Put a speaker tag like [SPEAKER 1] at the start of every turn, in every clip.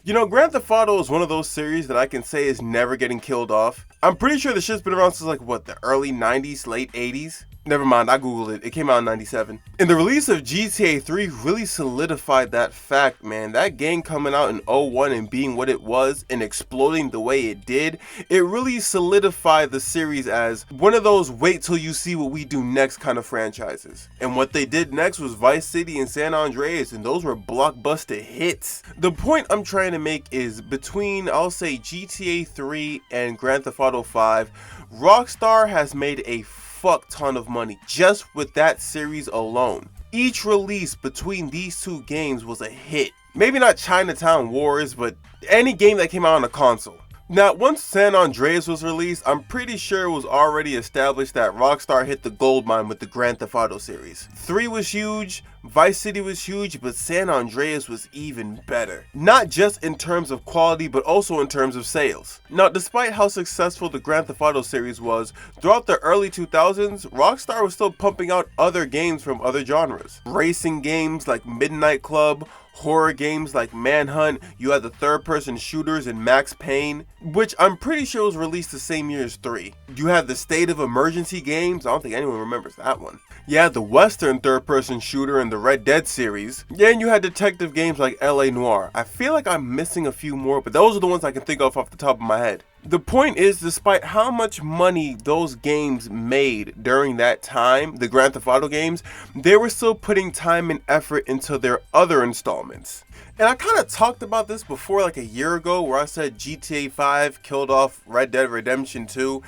[SPEAKER 1] You know, Grand Theft Auto is one of those series that I can say is never getting killed off. I'm pretty sure the shit's been around since like, what, the early 90s, late 80s? Never mind, I googled it. It came out in 97. And the release of GTA 3 really solidified that fact, man. That game coming out in '01 and being what it was and exploding the way it did, it really solidified the series as one of those wait till you see what we do next kind of franchises. And what they did next was Vice City and San Andreas, and those were blockbuster hits. The point I'm trying to make is between, I'll say, GTA 3 and Grand Theft Auto 5, Rockstar has made a fuck ton of money just with that series alone. Each release between these two games was a hit. Maybe not Chinatown Wars, but any game that came out on a console. Now, once San Andreas was released, I'm pretty sure it was already established that Rockstar hit the gold mine with the Grand Theft Auto series. 3 was huge, Vice City was huge, but San Andreas was even better. Not just in terms of quality, but also in terms of sales. Now, despite how successful the Grand Theft Auto series was, throughout the early 2000s, Rockstar was still pumping out other games from other genres. Racing games like Midnight Club, horror games like Manhunt, you had the third-person shooters in Max Payne, which I'm pretty sure was released the same year as 3. You had the State of Emergency games, I don't think anyone remembers that one. You had the Western third-person shooter in the Red Dead series, yeah, and you had detective games like LA Noire. I feel like I'm missing a few more, but those are the ones I can think of off the top of my head. The point is, despite how much money those games made during that time, the Grand Theft Auto games, they were still putting time and effort into their other installments. And I kind of talked about this before like a year ago where I said GTA 5 killed off Red Dead Redemption 2.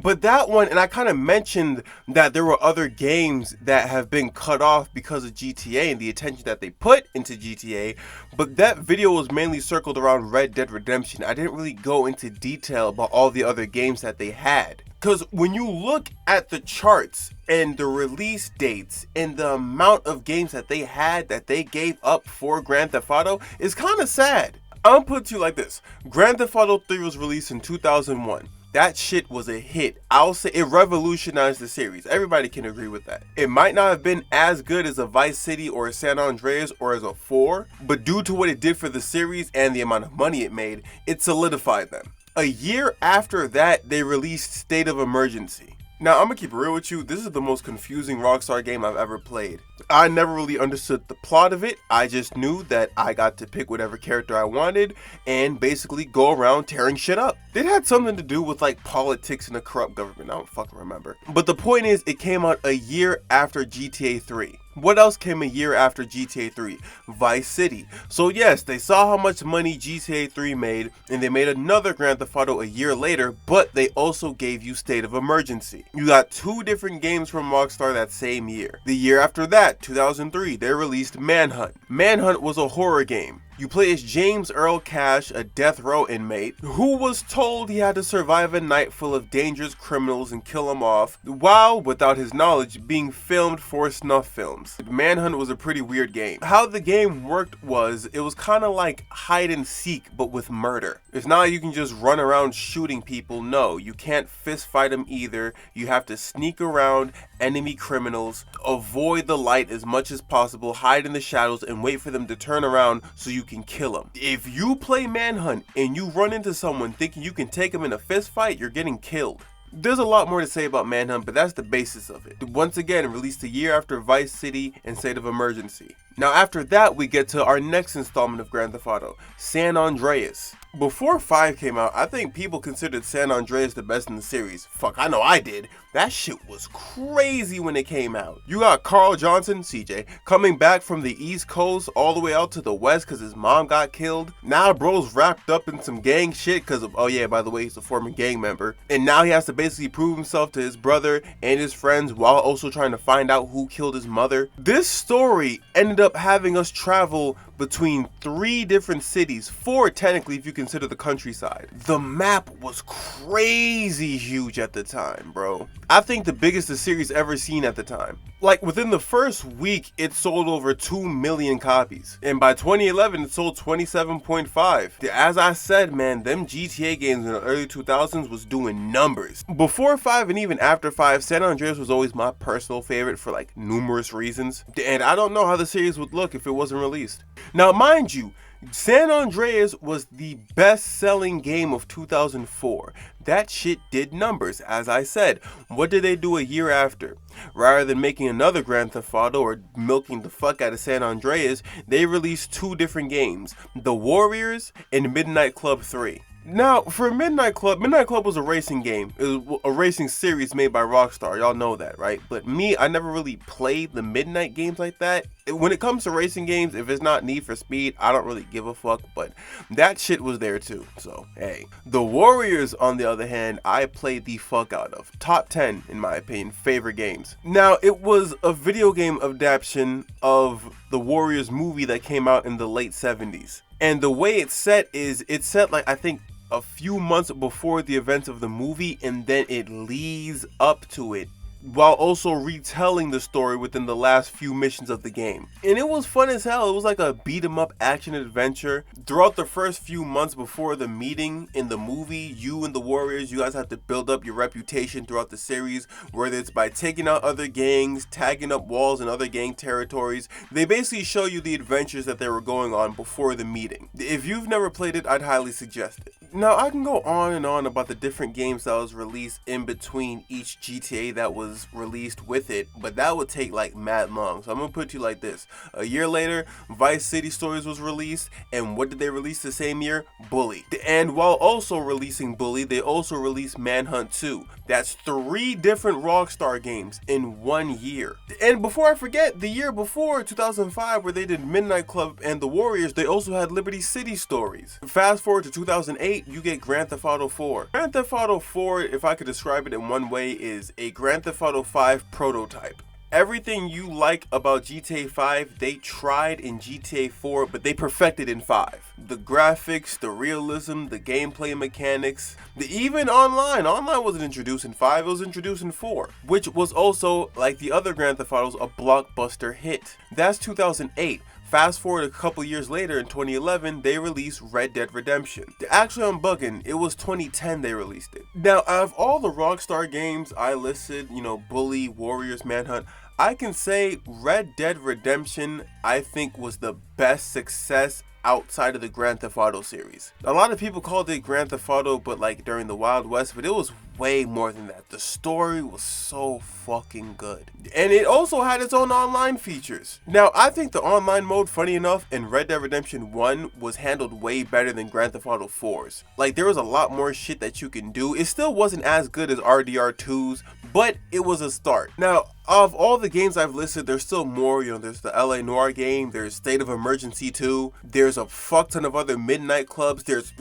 [SPEAKER 1] But that one, and I kind of mentioned that there were other games that have been cut off because of GTA and the attention that they put into GTA. But that video was mainly circled around Red Dead Redemption. I didn't really go into detail about all the other games that they had. Because when you look at the charts and the release dates and the amount of games that they had that they gave up for Grand Theft Auto, it's kind of sad. I'm gonna put it to you like this. Grand Theft Auto 3 was released in 2001. That shit was a hit. I'll say it revolutionized the series. Everybody can agree with that. It might not have been as good as a Vice City or a San Andreas or as a 4, but due to what it did for the series and the amount of money it made, it solidified them. A year after that, they released State of Emergency. Now, I'm gonna keep it real with you, this is the most confusing Rockstar game I've ever played. I never really understood the plot of it, I just knew that I got to pick whatever character I wanted and basically go around tearing shit up. It had something to do with like politics and a corrupt government, I don't fucking remember. But the point is, it came out a year after GTA 3. What else came a year after GTA 3? Vice City. So yes, they saw how much money GTA 3 made, and they made another Grand Theft Auto a year later, but they also gave you State of Emergency. You got 2 different games from Rockstar that same year. The year after that, 2003, they released Manhunt. Manhunt was a horror game. You play as James Earl Cash, a death row inmate, who was told he had to survive a night full of dangerous criminals and kill them off, while, without his knowledge, being filmed for snuff films. Manhunt was a pretty weird game. How the game worked was, it was kind of like hide and seek, but with murder. It's not like you can just run around shooting people, no, you can't fist fight them either. You have to sneak around enemy criminals, avoid the light as much as possible, hide in the shadows, and wait for them to turn around so you can kill them. If you play Manhunt and you run into someone thinking you can take them in a fist fight, you're getting killed. There's a lot more to say about Manhunt, but that's the basis of it. Once again, released a year after Vice City and State of Emergency. Now after that, we get to our next installment of Grand Theft Auto, San Andreas. Before 5 came out, I think people considered San Andreas the best in the series. Fuck, I know I did. That shit was crazy when it came out. You got Carl Johnson, CJ, coming back from the East Coast all the way out to the West because his mom got killed. Now bro's wrapped up in some gang shit because of, oh yeah, by the way, he's a former gang member. And now he has to basically prove himself to his brother and his friends while also trying to find out who killed his mother. This story ended up having us travel between 3 different cities, 4 technically if you consider the countryside. The map was crazy huge at the time, bro. I think the biggest the series ever seen at the time. Like within the first week, it sold over 2 million copies. And by 2011, it sold 27.5. As I said, man, them GTA games in the early 2000s was doing numbers. Before 5 and even after 5, San Andreas was always my personal favorite for like numerous reasons. And I don't know how the series would look if it wasn't released. Now, mind you, San Andreas was the best-selling game of 2004. That shit did numbers, as I said. What did they do a year after? Rather than making another Grand Theft Auto or milking the fuck out of San Andreas, they released two different games, The Warriors and Midnight Club 3. Now, for Midnight Club was a racing game. It was a racing series made by Rockstar. Y'all know that, right? But me, I never really played the Midnight games like that. When it comes to racing games, if it's not Need for Speed, I don't really give a fuck. But that shit was there too. So, hey. The Warriors, on the other hand, I played the fuck out of. Top 10, in my opinion, favorite games. Now, it was a video game adaptation of the Warriors movie that came out in the late 70s. And the way it's set is, like, I think, a few months before the events of the movie, and then it leads up to it, while also retelling the story within the last few missions of the game. And it was fun as hell. It was like a beat 'em up action adventure. Throughout the first few months before the meeting in the movie, you and the Warriors, you guys have to build up your reputation throughout the series, whether it's by taking out other gangs, tagging up walls in other gang territories. They basically show you the adventures that they were going on before the meeting. If you've never played it, I'd highly suggest it. Now, I can go on and on about the different games that was released in between each GTA that was released with it, but that would take like mad long. So I'm gonna put it to you like this. A year later, Vice City Stories was released, and what did they release the same year? Bully. And while also releasing Bully, they also released Manhunt 2. That's 3 different Rockstar games in 1 year. And before I forget, the year before, 2005, where they did Midnight Club and the Warriors, they also had Liberty City Stories. Fast forward to 2008, you get Grand Theft Auto 4. Grand Theft Auto 4, if I could describe it in one way, is a Grand Theft Auto 5 prototype. Everything you like about GTA 5, they tried in GTA 4, but they perfected in 5. The graphics, the realism, the gameplay mechanics, even online wasn't introduced in 5, it was introduced in 4, which was also, like the other Grand Theft Autos, a blockbuster hit. That's 2008. Fast forward a couple years later, in 2011, they released Red Dead Redemption. Actually, I'm bugging. It was 2010 they released it. Now, out of all the Rockstar games I listed, Bully, Warriors, Manhunt, I can say Red Dead Redemption, I think, was the best success outside of the Grand Theft Auto series. A lot of people called it Grand Theft Auto, but like during the Wild West, but it was way more than that. The story was so fucking good. And it also had its own online features. Now, I think the online mode, funny enough, in Red Dead Redemption 1 was handled way better than Grand Theft Auto 4's. Like, there was a lot more shit that you can do. It still wasn't as good as RDR 2's, but it was a start. Now, of all the games I've listed, there's still more. There's the LA Noire game, there's State of Emergency 2, there's a fuck ton of other Midnight Clubs, there's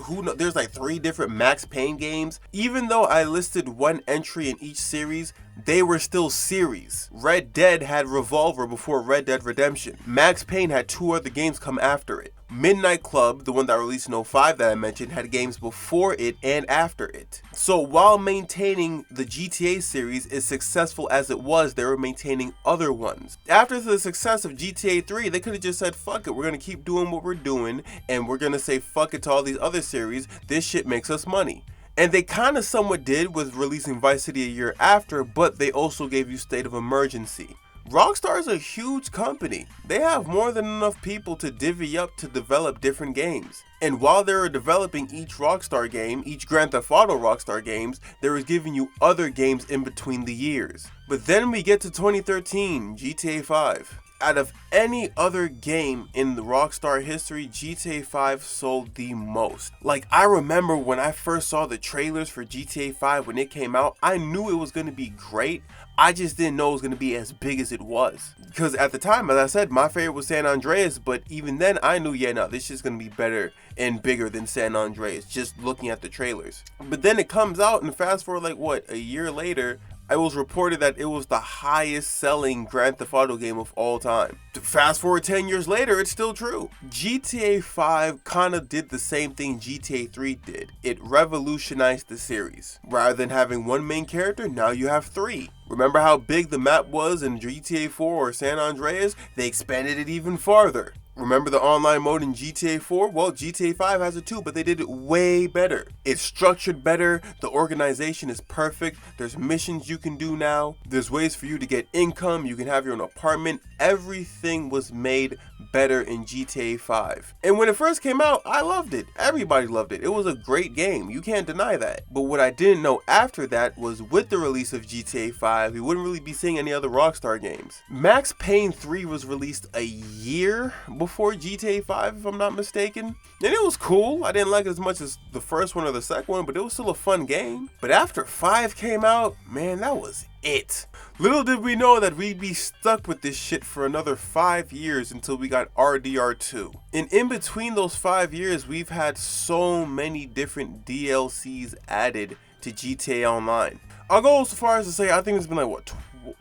[SPEAKER 1] like 3 different Max Payne games. Even though I listed one entry in each series, they were still series. Red Dead had Revolver before Red Dead Redemption. Max Payne had 2 other games come after it. Midnight Club, the one that released in 05 that I mentioned, had games before it and after it. So while maintaining the GTA series as successful as it was, they were maintaining other ones. After the success of GTA 3, they could have just said, fuck it, we're gonna keep doing what we're doing, and we're gonna say fuck it to all these other series, this shit makes us money. And they kind of somewhat did with releasing Vice City a year after, but they also gave you State of Emergency. Rockstar is a huge company. They have more than enough people to divvy up to develop different games. And while they were developing each Rockstar game, each Grand Theft Auto Rockstar games, they were giving you other games in between the years. But then we get to 2013, GTA 5. Out of any other game in the Rockstar history, GTA 5 sold the most. Like, I remember when I first saw the trailers for GTA 5 when it came out, I knew it was going to be great. I just didn't know it was going to be as big as it was. Because at the time, as I said, my favorite was San Andreas, but even then I knew, yeah, no, this is going to be better and bigger than San Andreas, just looking at the trailers. But then it comes out, and fast forward like, what, a year later, it was reported that it was the highest selling Grand Theft Auto game of all time. Fast forward 10 years later, it's still true. GTA 5 kind of did the same thing GTA 3 did. It revolutionized the series. Rather than having one main character, now you have 3. Remember how big the map was in GTA 4 or San Andreas? They expanded it even farther. Remember the online mode in GTA 4? Well, GTA 5 has it too, but they did it way better. It's structured better, the organization is perfect, there's missions you can do now, there's ways for you to get income, you can have your own apartment, everything was made better in GTA 5. And when it first came out, I loved it. Everybody loved it. It was a great game. You can't deny that. But what I didn't know after that was with the release of GTA 5, we wouldn't really be seeing any other Rockstar games. Max Payne 3 was released a year before GTA 5, if I'm not mistaken. And it was cool. I didn't like it as much as the first one or the second one, but it was still a fun game. But after 5 came out, man, that was it. Little did we know that we'd be stuck with this shit for another 5 years until we got RDR2. And in between those 5 years, we've had so many different DLCs added to GTA Online. I'll go so far as to say I think it's been like, what,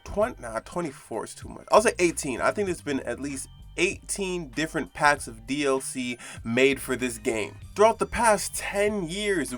[SPEAKER 1] 20? Nah, 24 is too much. I'll say 18. I think it's been at least 18 different packs of DLC made for this game. Throughout the past 10 years,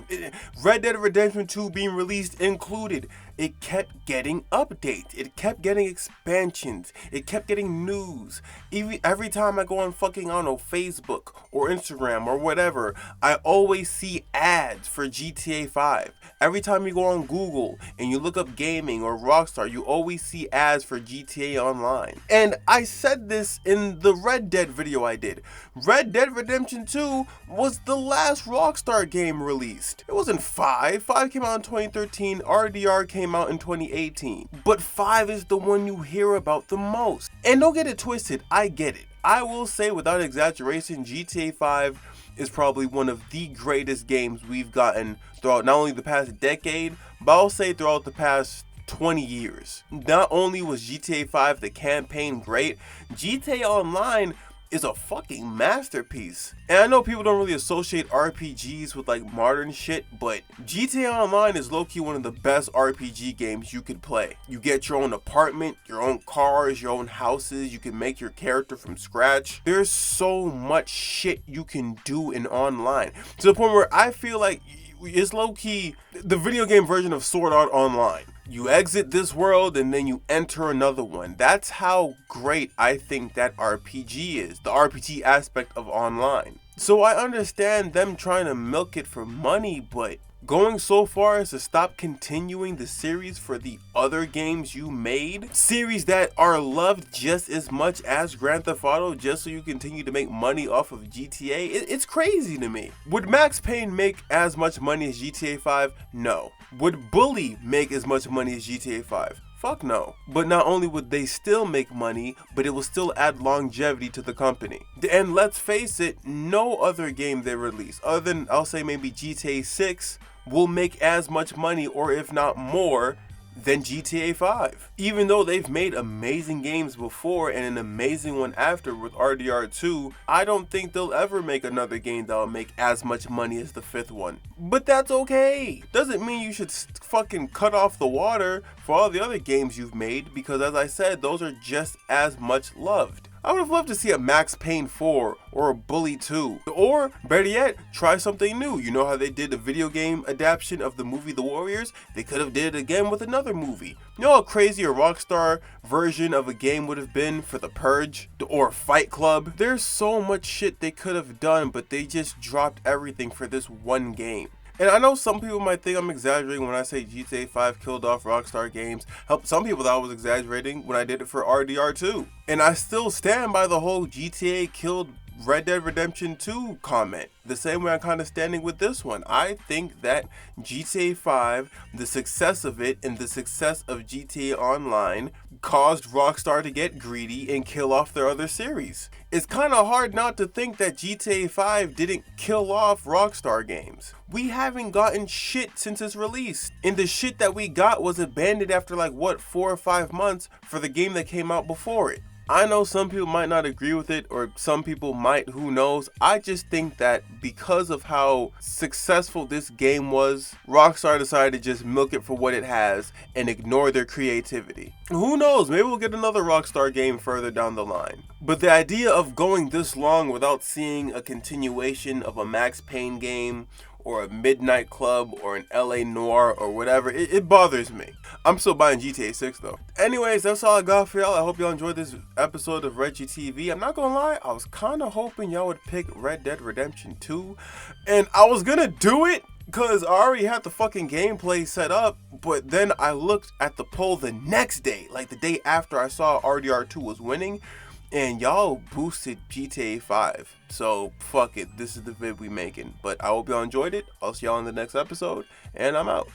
[SPEAKER 1] Red Dead Redemption 2 being released included, it kept getting updates, it kept getting expansions, it kept getting news. Even every time I go on fucking, I don't know, Facebook or Instagram or whatever, I always see ads for GTA 5. Every time you go on Google and you look up gaming or Rockstar, you always see ads for GTA Online. And I said this in the Red Dead video I did. Red Dead Redemption 2 was the last Rockstar game released. It wasn't 5. 5 came out in 2013, RDR came out in 2018. But 5 is the one you hear about the most. And don't get it twisted, I get it. I will say without exaggeration, GTA 5 is probably one of the greatest games we've gotten throughout not only the past decade, but I'll say throughout the past 20 years. Not only was GTA 5 the campaign great, GTA Online is a fucking masterpiece. And I know people don't really associate RPGs with like modern shit, but GTA Online is low-key one of the best RPG games you could play. You get your own apartment, your own cars, your own houses, you can make your character from scratch. There's so much shit you can do in online, to the point where I feel like it's low-key the video game version of Sword Art Online. You exit this world and then you enter another one. That's how great I think that RPG is, the RPG aspect of online. So I understand them trying to milk it for money, but going so far as to stop continuing the series for the other games you made, series that are loved just as much as Grand Theft Auto, just so you continue to make money off of GTA, it's crazy to me. Would Max Payne make as much money as GTA 5? No. Would Bully make as much money as GTA 5? Fuck no. But not only would they still make money, but it will still add longevity to the company. And let's face it, no other game they release, other than I'll say maybe GTA 6, will make as much money, or if not more, than GTA 5. Even though they've made amazing games before and an amazing one after with RDR2, I don't think they'll ever make another game that'll make as much money as the 5th one. But that's okay. Doesn't mean you should fucking cut off the water for all the other games you've made, because as I said, those are just as much loved. I would have loved to see a Max Payne 4 or a Bully 2. Or, better yet, try something new. You know how they did the video game adaptation of the movie The Warriors? They could have did it again with another movie. You know how crazy a Rockstar version of a game would have been for The Purge or Fight Club? There's so much shit they could have done, but they just dropped everything for this one game. And I know some people might think I'm exaggerating when I say GTA 5 killed off Rockstar Games. Some people thought I was exaggerating when I did it for RDR2. And I still stand by the whole GTA killed Red Dead Redemption 2 comment. The same way I'm kind of standing with this one. I think that GTA 5, the success of it and the success of GTA Online caused Rockstar to get greedy and kill off their other series. It's kind of hard not to think that GTA 5 didn't kill off Rockstar Games. We haven't gotten shit since its release. And the shit that we got was abandoned after like, what, 4 or 5 months for the game that came out before it. I know some people might not agree with it, or some people might, who knows. I just think that because of how successful this game was, Rockstar decided to just milk it for what it has and ignore their creativity. Who knows, maybe we'll get another Rockstar game further down the line. But the idea of going this long without seeing a continuation of a Max Payne game, or a Midnight Club, or an LA Noire, or whatever, it bothers me. I'm still buying GTA 6 though. Anyways, that's all I got for y'all. I hope y'all enjoyed this episode of Reggie TV. I'm not gonna lie, I was kind of hoping y'all would pick Red Dead Redemption 2. And I was gonna do it because I already had the fucking gameplay set up. But then I looked at the poll the next day, like the day after I saw RDR2 was winning. and y'all boosted GTA 5. So fuck it, this is the vid we making. But I hope y'all enjoyed it. I'll see y'all in the next episode, and I'm out.